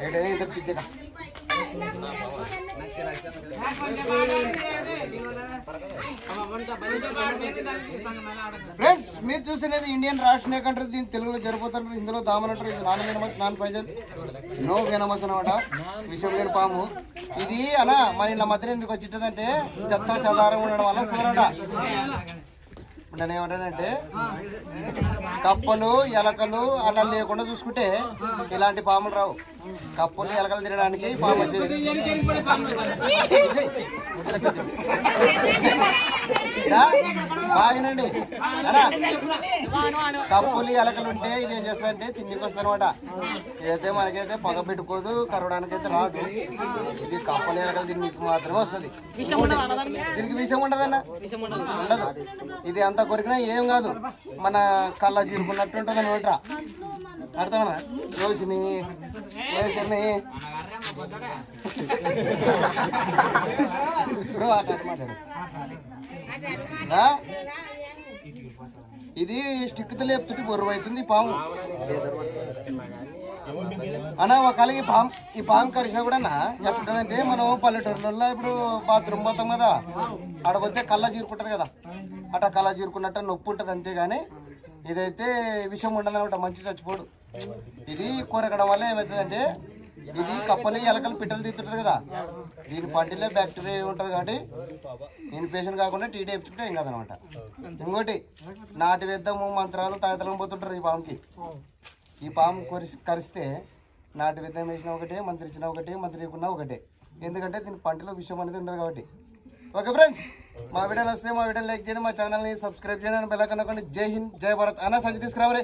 ఇద్దరు పిచ్చగా ఫ్రెండ్స్, మీరు చూసినది ఇండియన్ రాష్ట్ర స్నేక్ అంటారు. దీన్ని తెలుగులో జరిపోతుంటారు, ఇందులో దామన్ అంటారు. ఇది non venomous, non poison, no venomous అనమాట. విషయం లేని పాము ఇది. అలా మన ఇలా మధ్యన ఎందుకు వచ్చిందంటే చెత్త చెదారం ఉండడం వల్ల వస్తుందన్నమాట. నేను ఏమంటానంటే కప్పలు ఎలకలు అట్లా లేకుండా చూసుకుంటే ఇలాంటి పాములు రావు. కప్పలు ఎలకలు తినడానికి పాము వచ్చేది. బాగానండి అలా కప్పులు ఎలకలు ఉంటే ఇది ఏం చేస్తుందంటే తిండికి వస్తుంది అనమాట. ఇదైతే మనకైతే పొగ పెట్టుకోదు, కరవడానికి అయితే రాదు. ఇది కప్పలు ఎలకలు తిండికి మాత్రమే వస్తుంది. దీనికి విషయం ఉండదన్న, ఉండదు. ఇది అంత కొరికినా ఏం కాదు, మన కళ్ళ చీరుకున్నట్టు ఉంటుంది అనమాట. అర్థమన్నా? రోజుని ఇది స్టిక్తో లేపుతుంటే బొరువు అవుతుంది పాము అన్న. ఒకవేళ ఈ పాము కరిచినా కూడా ఎట్లుంటుందంటే, మనం పల్లెటూరులలో ఇప్పుడు బాత్రూమ్ పోతాం కదా, ఆడపోతే కళ్ళ చీరుకుంటుంది కదా, అట్లా కళ్ళ చీరుకున్నట్టు నొప్పి ఉంటుంది అంతేగాని ఇదైతే విషం ఉండదు అనమాట. మంచి చచ్చిపోడు. ఇది కొరకడం వల్ల ఏమవుతుందంటే, ఇది కప్పలు ఎలకలు పిట్టలు తీస్తుంటుంది కదా, దీని పంటిలో బ్యాక్టీరియా ఉంటుంది కాబట్టి ఇన్ఫెక్షన్ కాకుండా టీటీ వేపుతుంటే ఏం కాదనమాట. ఇంకోటి నాటి వేద్దాము మంత్రాలు తాయితలం పోతుంటారు ఈ పాముకి. ఈ పాము కరిస్తే నాటి విద్దం వేసిన ఒకటే, మంత్రి ఇచ్చిన ఒకటే, మంత్రి ఇవ్వకున్నా ఒకటే. ఎందుకంటే దీని పంటలో విషయం అనేది ఉండదు కాబట్టి. ఓకే ఫ్రెండ్స్, మా వీడియోలు వస్తే మా వీడియో లైక్ చేయండి, మా ఛానల్ని సబ్స్క్రైబ్ చేయండి, బెల్ ఐకాన్ నొక్కండి. జై హింద్, జై భారత్. అన్న సంచి తీసుకురావరే.